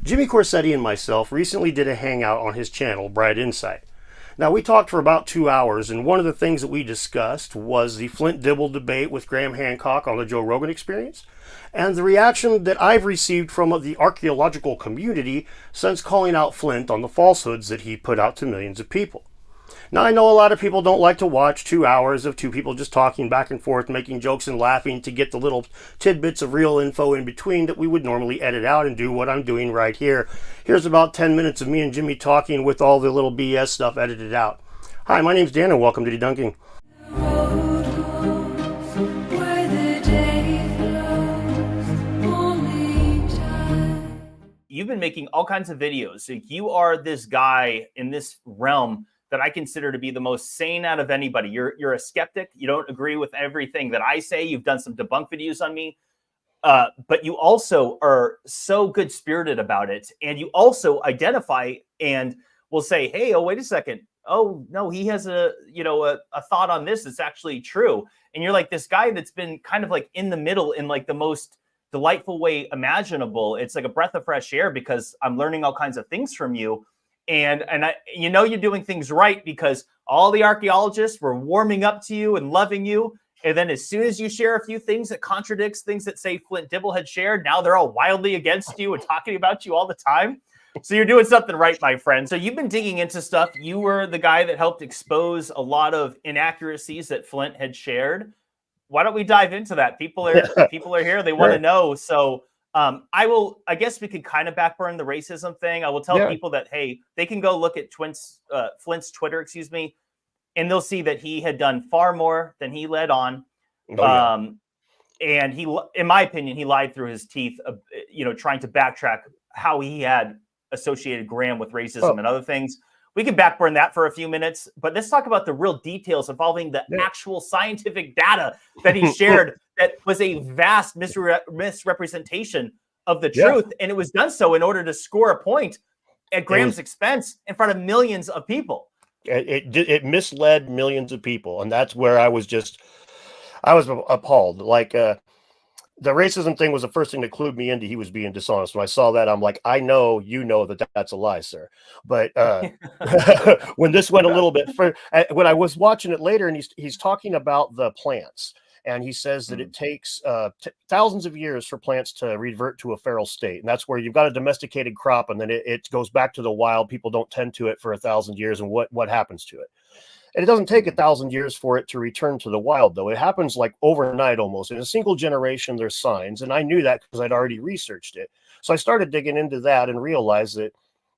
Jimmy Corsetti and myself recently did a hangout on his channel, Bright Insight. Now, we talked for about 2 hours, and one of the things that we discussed was the Flint Dibble debate with Graham Hancock on the Joe Rogan Experience, and the reaction that I've received from the archaeological community since calling out Flint on the falsehoods that he put out to millions of people. Now, I know a lot of people don't like to watch 2 hours of two people just talking back and forth, making jokes and laughing to get the little tidbits of real info in between that we would normally edit out and do what I'm doing right here. Here's about 10 minutes of me and Jimmy talking with all the little BS stuff edited out. Hi, my name's Dan and welcome to DeDunking. You've been making all kinds of videos. So you are this guy in this realm that I consider to be the most sane out of anybody. You're a skeptic. You don't agree with everything that I say. You've done some debunk videos on me. But you also are so good-spirited about it. And you also identify and will say, hey, oh, wait a second. Oh, no, he has a thought on this that's actually true. And you're like this guy that's been kind of like in the middle in like the most delightful way imaginable. It's like a breath of fresh air because I'm learning all kinds of things from you. And you're doing things right because all the archaeologists were warming up to you and loving you. And then as soon as you share a few things that contradicts things that say Flint Dibble had shared, now they're all wildly against you and talking about you all the time. So you're doing something right, my friend. So you've been digging into stuff. You were the guy that helped expose a lot of inaccuracies that Flint had shared. Why don't we dive into that? People are here. They want to know. So I guess we could kind of backburn the racism thing. I will tell people that, hey, they can go look at Flint's Twitter, and they'll see that he had done far more than he led on. And he, in my opinion, he lied through his teeth, trying to backtrack how he had associated Graham with racism and other things. We can backburn that for a few minutes, but let's talk about the real details involving the actual scientific data that he shared that was a vast misrepresentation of the truth. And it was done so in order to score a point at Graham's expense in front of millions of people. It misled millions of people. And that's where I was appalled. Like, the racism thing was the first thing that clued me into he was being dishonest. When I saw that, I'm like, I know that that's a lie, sir. But when this went a little bit further, when I was watching it later, and he's talking about the plants, and he says that it takes thousands of years for plants to revert to a feral state, and that's where you've got a domesticated crop, and then it goes back to the wild. People don't tend to it for 1,000 years, and what happens to it? And it doesn't take 1,000 years for it to return to the wild, though. It happens like overnight almost. In a single generation, there's signs. And I knew that because I'd already researched it. So I started digging into that and realized that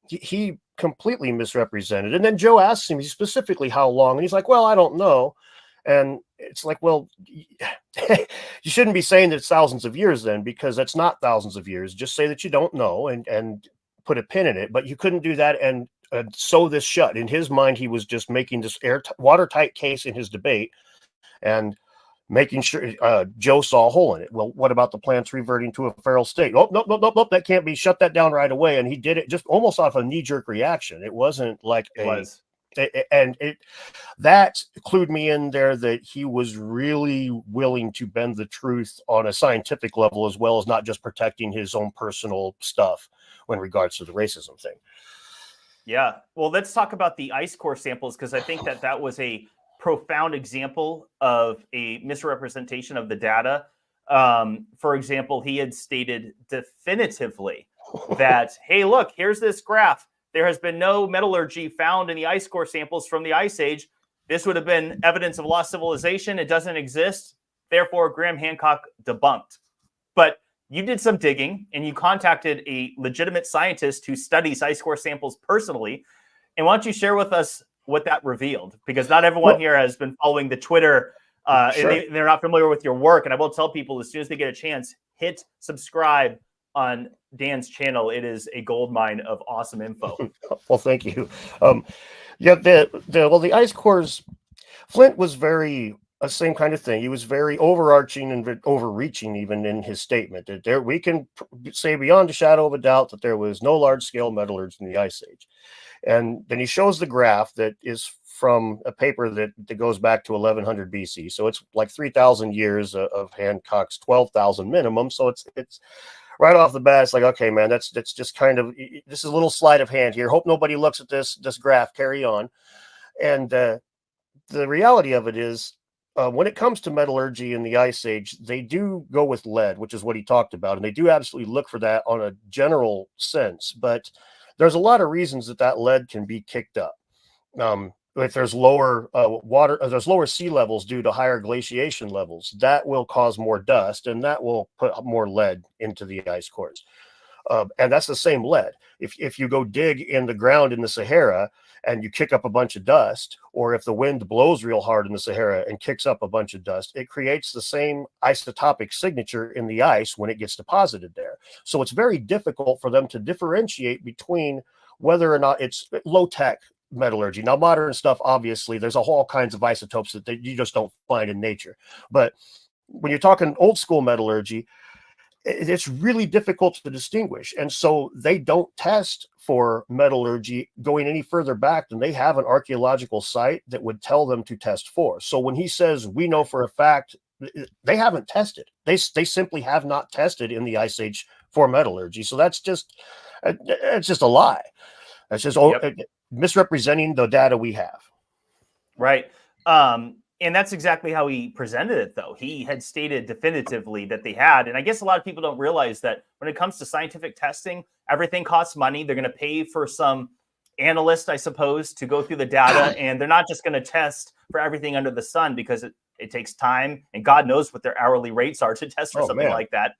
he completely misrepresented. And then Joe asked him specifically how long. And he's like, well, I don't know. And it's like, well, you shouldn't be saying that it's thousands of years then, because that's not thousands of years. Just say that you don't know and put a pin in it. But you couldn't do that and sew this shut. In his mind, he was just making this watertight case in his debate and making sure Joe saw a hole in it. Well, what about the plants reverting to a feral state? Oh, nope, that can't be. Shut that down right away. And he did it just almost off a knee-jerk reaction. It wasn't like that clued me in there that he was really willing to bend the truth on a scientific level, as well as not just protecting his own personal stuff in regards to the racism thing. Yeah. Well, let's talk about the ice core samples, because I think that was a profound example of a misrepresentation of the data. For example, he had stated definitively that, hey, look, here's this graph. There has been no metallurgy found in the ice core samples from the Ice Age. This would have been evidence of lost civilization. It doesn't exist. Therefore, Graham Hancock debunked. But you did some digging and you contacted a legitimate scientist who studies ice core samples personally. And why don't you share with us what that revealed? Because not everyone here has been following the Twitter and they're not familiar with your work. And I will tell people, as soon as they get a chance, hit subscribe on Dan's channel. It is a goldmine of awesome info. Well, thank you. The ice cores, Flint was very same kind of thing. He was very overarching and overreaching even in his statement that we can say beyond a shadow of a doubt that there was no large scale metallurgy in the Ice Age. And then he shows the graph that is from a paper that goes back to 1100 BC. So it's like 3,000 years of Hancock's 12,000 minimum. So it's right off the bat, it's like, okay, man, that's just kind of, this is a little sleight of hand here. Hope nobody looks at this graph. Carry on. And the reality of it is, when it comes to metallurgy in the Ice Age, they do go with lead, which is what he talked about, and they do absolutely look for that on a general sense. But there's a lot of reasons that lead can be kicked up. If there's lower there's lower sea levels due to higher glaciation levels, that will cause more dust, and that will put more lead into the ice cores. And that's the same lead. If you go dig in the ground in the Sahara and you kick up a bunch of dust, or if the wind blows real hard in the Sahara and kicks up a bunch of dust, it creates the same isotopic signature in the ice when it gets deposited there. So it's very difficult for them to differentiate between whether or not it's low-tech metallurgy. Now, modern stuff, obviously, there's all kinds of isotopes that you just don't find in nature. But when you're talking old school metallurgy, it's really difficult to distinguish. And so they don't test for metallurgy going any further back than they have an archaeological site that would tell them to test for. So when he says, we know for a fact, they haven't tested. They simply have not tested in the Ice Age for metallurgy. So it's just a lie. That's just misrepresenting the data we have. Right. And that's exactly how he presented it, though. He had stated definitively that they had. And I guess a lot of people don't realize that when it comes to scientific testing, everything costs money. They're going to pay for some analyst, I suppose, to go through the data. And they're not just going to test for everything under the sun, because it takes time. And God knows what their hourly rates are to test for something like that.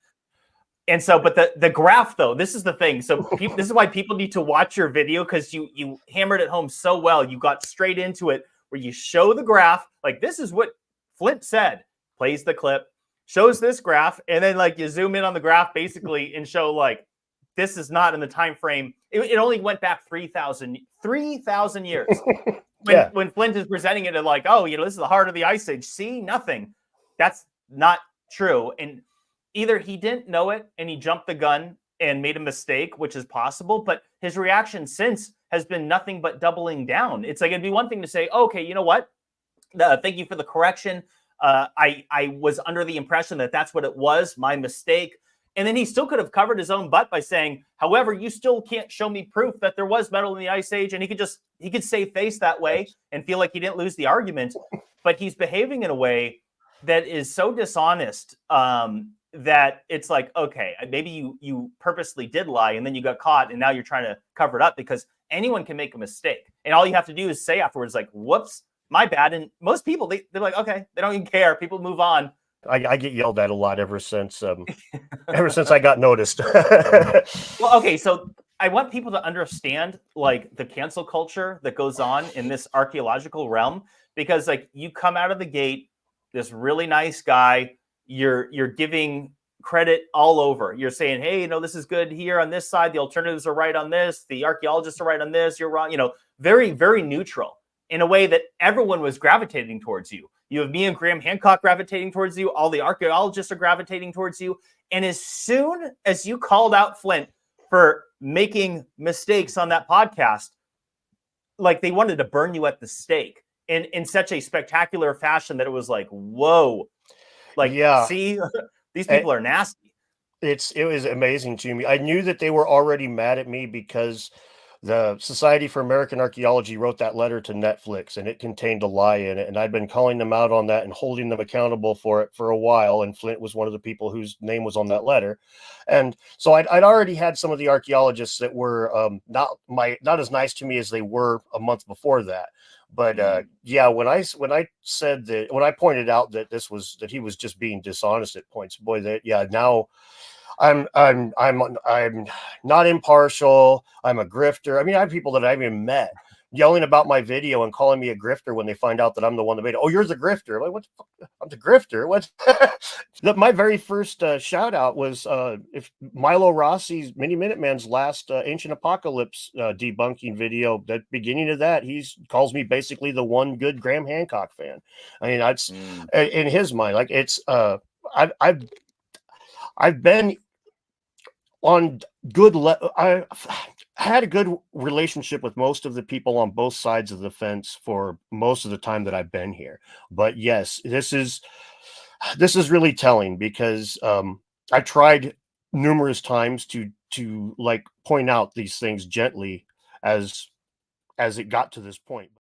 And so, but the graph, though, this is the thing. So this is why people need to watch your video, because you hammered it home so well. You got straight into it, where you show the graph, like, this is what Flint said, plays the clip, shows this graph, and then like you zoom in on the graph basically and show like, this is not in the time frame. It only went back 3,000 years. When Flint is presenting it, and like, oh, this is the heart of the Ice Age. See, nothing. That's not true. And either he didn't know it and he jumped the gun and made a mistake, which is possible, but his reaction since has been nothing but doubling down. It's like, it'd be one thing to say, okay, you know what? Thank you for the correction. I was under the impression that that's what it was, my mistake. And then he still could have covered his own butt by saying, however, you still can't show me proof that there was metal in the Ice Age. And he could save face that way and feel like he didn't lose the argument. But he's behaving in a way that is so dishonest, that it's like, okay, maybe you purposely did lie and then you got caught and now you're trying to cover it up, because anyone can make a mistake. And all you have to do is say afterwards, like, whoops, my bad. And most people, they're like, okay, they don't even care. People move on. I get yelled at a lot ever since I got noticed. Well, okay, so I want people to understand like the cancel culture that goes on in this archaeological realm, because like you come out of the gate, this really nice guy, you're giving credit all over. You're saying, hey, this is good here on this side. The alternatives are right on this. The archaeologists are right on this. You're wrong. Very, very neutral in a way that everyone was gravitating towards you. You have me and Graham Hancock gravitating towards you. All the archaeologists are gravitating towards you. And as soon as you called out Flint for making mistakes on that podcast, like they wanted to burn you at the stake in such a spectacular fashion that it was like, whoa. Like, see, these people are nasty. It was amazing to me. I knew that they were already mad at me because the Society for American Archaeology wrote that letter to Netflix, and it contained a lie in it. And I'd been calling them out on that and holding them accountable for it for a while. And Flint was one of the people whose name was on that letter. And so I'd already had some of the archaeologists that were not as nice to me as they were a month before that. But when I pointed out that he was just being dishonest at points, boy, now I'm not impartial. I'm a grifter. I mean, I have people that I haven't even met yelling about my video and calling me a grifter when they find out that I'm the one that made it. Oh, you're the grifter. I'm like, what the fuck? I'm the grifter. What? My very first shout out was if Milo Rossi's Mini Minuteman's last Ancient Apocalypse debunking video. That beginning of that, he calls me basically the one good Graham Hancock fan. I mean, that's in his mind, like it's I've been on good I had a good relationship with most of the people on both sides of the fence for most of the time that I've been here. But yes, this is really telling, because I tried numerous times to like point out these things gently as it got to this point.